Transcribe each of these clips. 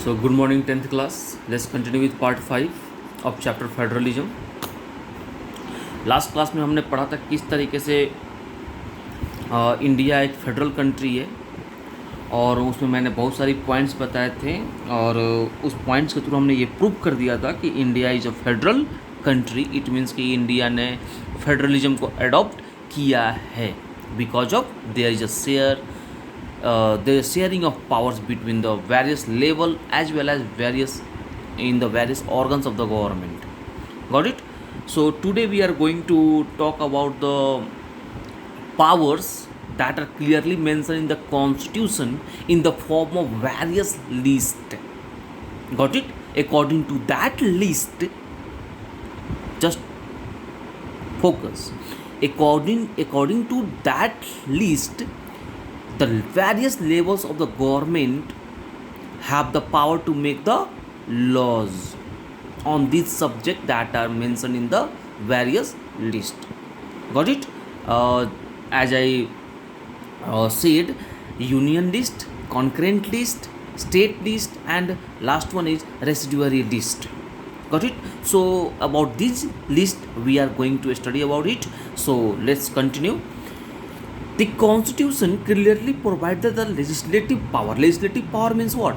So, good morning, 10th class. Let's continue with part 5 of chapter Federalism. Last class में हमने पढ़ा था किस तरीके से इंडिया एक फेडरल कंट्री है और उसमें मैंने बहुत सारी पॉइंट्स बताए थे और उस पॉइंट्स के थ्रू हमने ये प्रूव कर दिया था कि India is a federal country. It means कि इंडिया ने फेडरलिज्म को अडॉप्ट किया है because of their is a the sharing of powers between the various level as well as various in the various organs of the government. Got it? So today we are going to talk about the powers that are clearly mentioned in the constitution in the form of various list. Got it? According to that list, just focus. According to that list, the various levels of the government have the power to make the laws on this subject that are mentioned in the various list. Got it? As I said, union list, concurrent list, state list, and last one is residuary list. Got it? So about this list we are going to study about it. So let's continue. The constitution clearly provides the legislative power. Legislative power means what?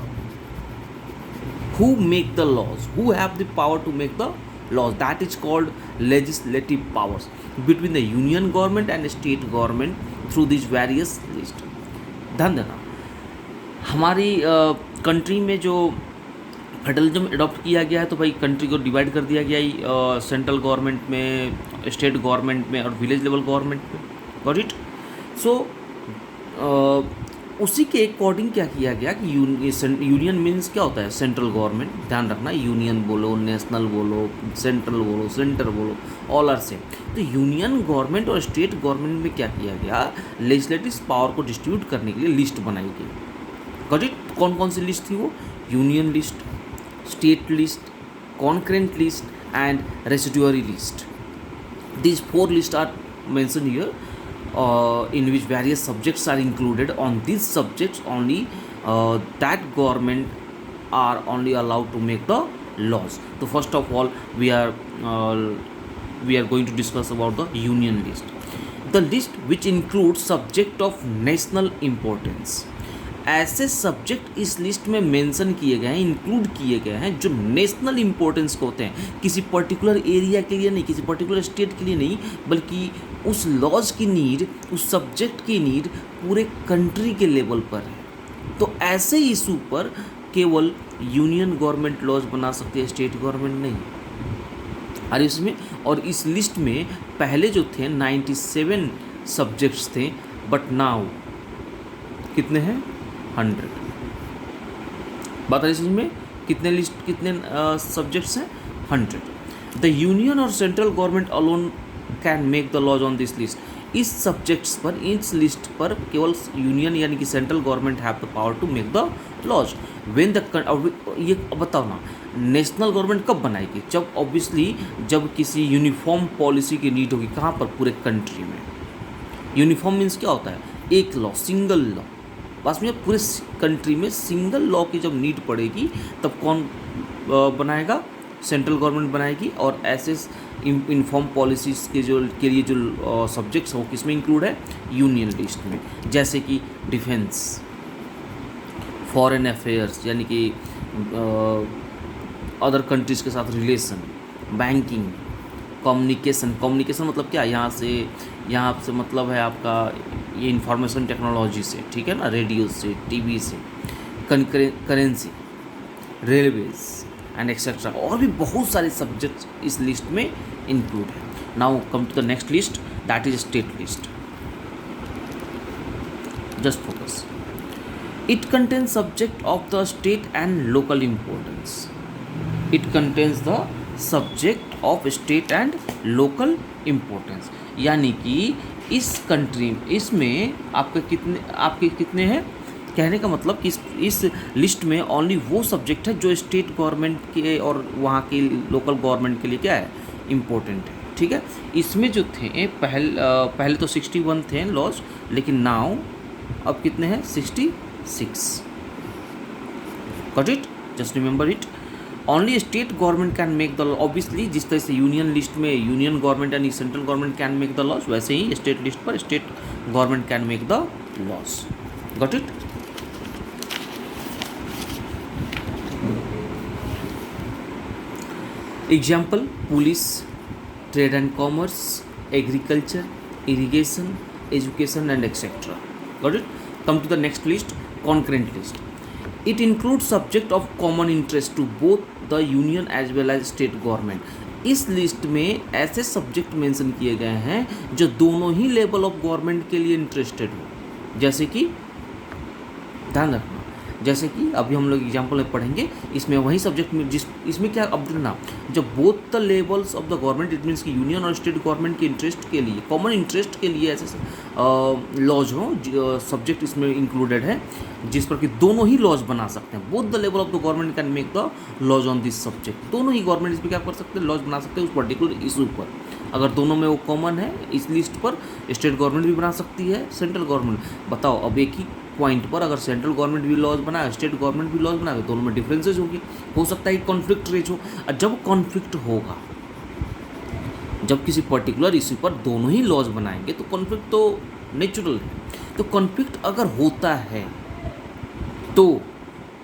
Who make the laws? Who have the power to make the laws? That is called legislative powers between the union government and state government through these various lists. ध्यान देना, हमारी country में जो federalism adopt किया गया है तो भाई कंट्री को डिवाइड कर दिया गया है सेंट्रल गवर्नमेंट में, स्टेट गवर्नमेंट में और विलेज लेवल गवर्नमेंट में. Got it? सो उसी के अकॉर्डिंग क्या किया गया कि यूनियन मीन्स क्या होता है? Central government. ध्यान रखना, यूनियन बोलो, नेशनल बोलो, सेंट्रल बोलो, सेंटर बोलो, ऑल आर सेम. तो यूनियन गवर्नमेंट और स्टेट गवर्नमेंट में क्या किया गया? लेजिस्लेटिव पावर को डिस्ट्रीब्यूट करने के लिए लिस्ट बनाई गई. Got it? कौन कौन सी लिस्ट थी वो? Union list, state list, concurrent list and residuary list. These 4 lists are mentioned here, in which various subjects are included. On these subjects only, that government are only allowed to make the laws. So first of all, we are going to discuss about the union list. The list which includes subject of national importance. ऐसे subject इस list में mention किए गए हैं, include किए गए हैं जो नेशनल इंपॉर्टेंस के होते हैं. किसी पर्टिकुलर एरिया के लिए नहीं, किसी पर्टिकुलर स्टेट के लिए नहीं, बल्कि उस लॉज की नीड, उस सब्जेक्ट की नीड पूरे कंट्री के लेवल पर है. तो ऐसे इशू पर केवल यूनियन गवर्नमेंट लॉज बना सकती है, स्टेट गवर्नमेंट नहीं. और इसमें और इस लिस्ट में पहले जो थे 97 सब्जेक्ट्स थे, बट नाउ कितने हैं? 100. बात है इसमें कितने सब्जेक्ट्स हैं? 100. द यूनियन और central government alone can make the laws on this list. इस सब्जेक्ट्स पर, इस लिस्ट पर केवल यूनियन यानी कि central government have the power to make the laws. When the ये बताओ ना, नेशनल गवर्नमेंट कब बनाएगी? जब ऑब्वियसली जब किसी यूनिफॉर्म पॉलिसी की नीड होगी. कहाँ पर? पूरे कंट्री में. यूनिफॉर्म मीन्स क्या होता है? एक लॉ, सिंगल लॉ. बस में पूरे कंट्री में सिंगल लॉ की जब नीड पड़ेगी तब कौन बनाएगा? सेंट्रल गवर्नमेंट बनाएगी. और ऐसे इन्फॉर्म पॉलिसीज़ के लिए जो सब्जेक्ट्स हैं वो किस में इंक्लूड है? यूनियन लिस्ट में. जैसे कि डिफेंस, फॉरेन अफेयर्स यानी कि अदर कंट्रीज़ के साथ रिलेशन, बैंकिंग, कम्युनिकेशन मतलब क्या? यहाँ से मतलब है आपका ये इंफॉर्मेशन टेक्नोलॉजी से, ठीक है ना, रेडियो से, टीवी से, करेंसी, रेलवेज एंड एक्सेट्रा. और भी बहुत सारे सब्जेक्ट्स इस लिस्ट में इंक्लूड है. Now come to the next list, that is state list. Just focus. It contains subject of the state and local importance. It contains the subject of state and local importance. यानी कि इस country, इसमें आपके कितने हैं? कहने का मतलब कि इस लिस्ट में ओनली वो सब्जेक्ट है जो स्टेट गवर्नमेंट के और वहाँ के लोकल गवर्नमेंट के लिए क्या है? इम्पोर्टेंट है. ठीक है. इसमें जो थे पहले तो 61 थे लॉज, लेकिन नाउ अब कितने हैं? 66. Got it? Just remember it. Only state government can make the law. Obviously जिस तरह से यूनियन लिस्ट में यूनियन गवर्नमेंट यानी central government can make the laws, वैसे ही स्टेट लिस्ट पर state government can make the laws. Got it. Example police, trade and commerce, agriculture, irrigation, education and etcetera. Got it. Come to the next list, concurrent list. It include subject of common interest to both the union as well as state government. इस list में ऐसे subject mention किए गए हैं जो दोनों ही level of government के लिए इंटरेस्टेड हो। जैसे कि ध्यान रखना, जैसे कि अभी हम लोग एग्जाम्पल में पढ़ेंगे, इसमें वही सब्जेक्ट में जिस इसमें क्या अब ना, जब both the levels of the government, it means कि यूनियन और स्टेट गवर्नमेंट के इंटरेस्ट के लिए, कॉमन इंटरेस्ट के लिए ऐसे लॉज हो, सब्जेक्ट इसमें इंक्लूडेड है जिस पर कि दोनों ही लॉज बना सकते हैं। Both the level of the government can make the laws on this subject. दोनों ही गवर्नमेंट इस पर क्या कर सकते हैं, लॉज बना सकते हैं उस पर्टिकुलर इशू पर। अगर दोनों में वो कॉमन है इस लिस्ट पर, स्टेट गवर्नमेंट भी बना सकती है, सेंट्रल गवर्नमेंट। बताओ अब एक ही पॉइंट पर अगर सेंट्रल गवर्नमेंट भी लॉज बनाए, स्टेट गवर्नमेंट भी लॉज बनाए, दोनों में डिफरेंसेस होगी, हो सकता है कि कॉन्फ्लिक्ट रेज हो। और जब कॉन्फ्लिक्ट होगा, जब किसी पर्टिकुलर इशू पर दोनों ही लॉज बनाएंगे तो कॉन्फ्लिक्ट तो नेचुरल है। तो कॉन्फ्लिक्ट अगर होता है तो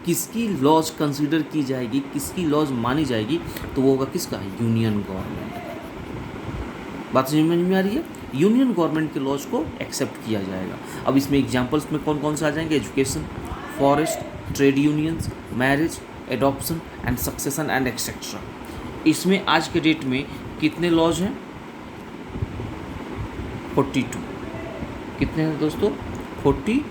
किसकी लॉज कंसीडर की जाएगी, किसकी लॉज मानी जाएगी, तो वो होगा किसका, यूनियन गवर्नमेंट। बात समझ में आ रही है। यूनियन गवर्नमेंट के लॉज को एक्सेप्ट किया जाएगा। अब इसमें एग्जांपल्स में कौन कौन से आ जाएंगे, education, forest, trade unions, marriage, adoption and succession and etcetera. इसमें आज के डेट में कितने लॉज हैं, 42। कितने हैं दोस्तों, 52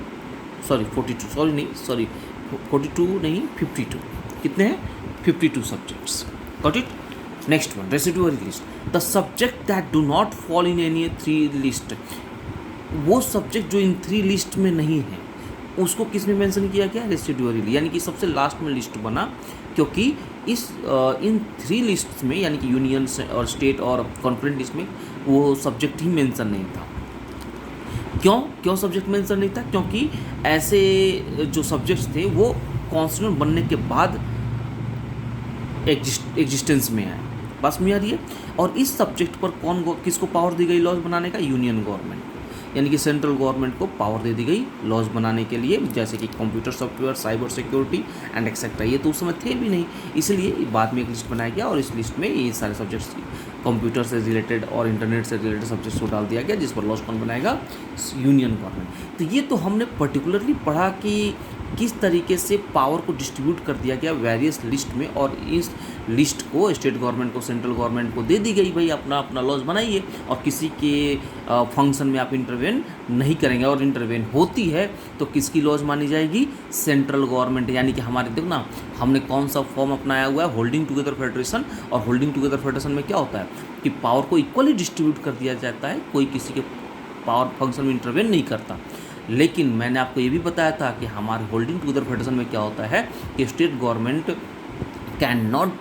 कितने हैं, 52 subjects. Got it. Next one, residuary list. The subject that do not fall in any 3 list. वो सब्जेक्ट जो इन 3 लिस्ट में नहीं है उसको किस में मेंशन किया गया, रेसिडुअरी, यानी कि सबसे लास्ट में लिस्ट बना, क्योंकि इस इन 3 लिस्ट में यानी कि यूनियन और स्टेट और कॉन्करेंट लिस्ट में वो सब्जेक्ट ही मेंशन नहीं था। क्यों सब्जेक्ट मेंशन नहीं था, क्योंकि ऐसे जो सब्जेक्ट्स थे वो कॉन्स्टिट्यूशन बनने के बाद एग्जिस्टेंस में आए। बस में आ रही है। और इस सब्जेक्ट पर किसको पावर दी गई लॉज बनाने का, यूनियन गवर्नमेंट, यानी कि सेंट्रल गवर्नमेंट को पावर दे दी गई लॉज बनाने के लिए, जैसे कि computer software, cyber security and etcetera. ये तो उस समय थे भी नहीं, इसलिए बाद में एक लिस्ट बनाया गया और इस लिस्ट में ये सारे सब्जेक्ट्स कंप्यूटर से रिलेटेड और इंटरनेट से रिलेटेड सब्जेक्ट्स को डाल दिया गया, जिस पर लॉज कौन बनाएगा, यूनियन गवर्नमेंट। तो ये तो हमने पर्टिकुलरली पढ़ा कि किस तरीके से पावर को डिस्ट्रीब्यूट कर दिया गया वेरियस लिस्ट में, और इस लिस्ट को स्टेट गवर्नमेंट को, सेंट्रल गवर्नमेंट को दे दी गई, भाई अपना अपना लॉज बनाइए, और किसी के फंक्शन में आप इंटरवेन नहीं करेंगे, और इंटरवेन होती है तो किसकी लॉज मानी जाएगी, सेंट्रल गवर्नमेंट। यानी कि हमारे देखो ना, हमने कौन सा फॉर्म अपनाया हुआ है, होल्डिंग टुगेदर फेडरेशन। और होल्डिंग टुगेदर फेडरेशन में क्या होता है कि पावर को इक्वली डिस्ट्रीब्यूट कर दिया जाता है, कोई किसी के पावर फंक्शन में इंटरवेन नहीं करता। लेकिन मैंने आपको ये भी बताया था कि हमारे होल्डिंग टुगेदर फेडरेशन में क्या होता है कि state government can not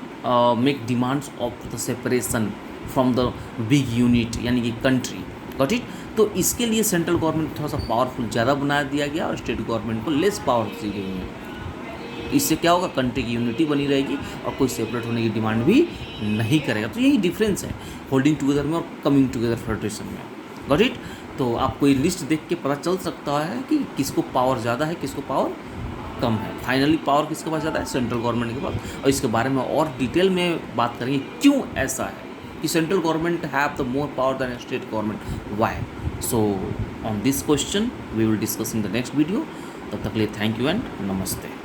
make demands of the separation from the big unit, यानी कि कंट्री। Got it. तो इसके लिए सेंट्रल गवर्नमेंट थोड़ा सा पावरफुल ज़्यादा बना दिया गया और स्टेट गवर्नमेंट को लेस पावर दी गई है। इससे क्या होगा, कंट्री की यूनिटी बनी रहेगी और कोई सेपरेट होने की डिमांड भी नहीं करेगा। तो यही डिफरेंस है होल्डिंग टुगेदर में और कमिंग टुगेदर फेडरेशन में। Got it. तो आपको ये लिस्ट देख के पता चल सकता है कि किसको पावर ज़्यादा है, किसको पावर कम है। फाइनली पावर किसके पास ज़्यादा है, सेंट्रल गवर्नमेंट के पास। और इसके बारे में और डिटेल में बात करेंगे क्यों ऐसा है कि central government have the more power than state government, why. So on this question we will discuss in the next video. तब तक के लिए थैंक यू एंड नमस्ते।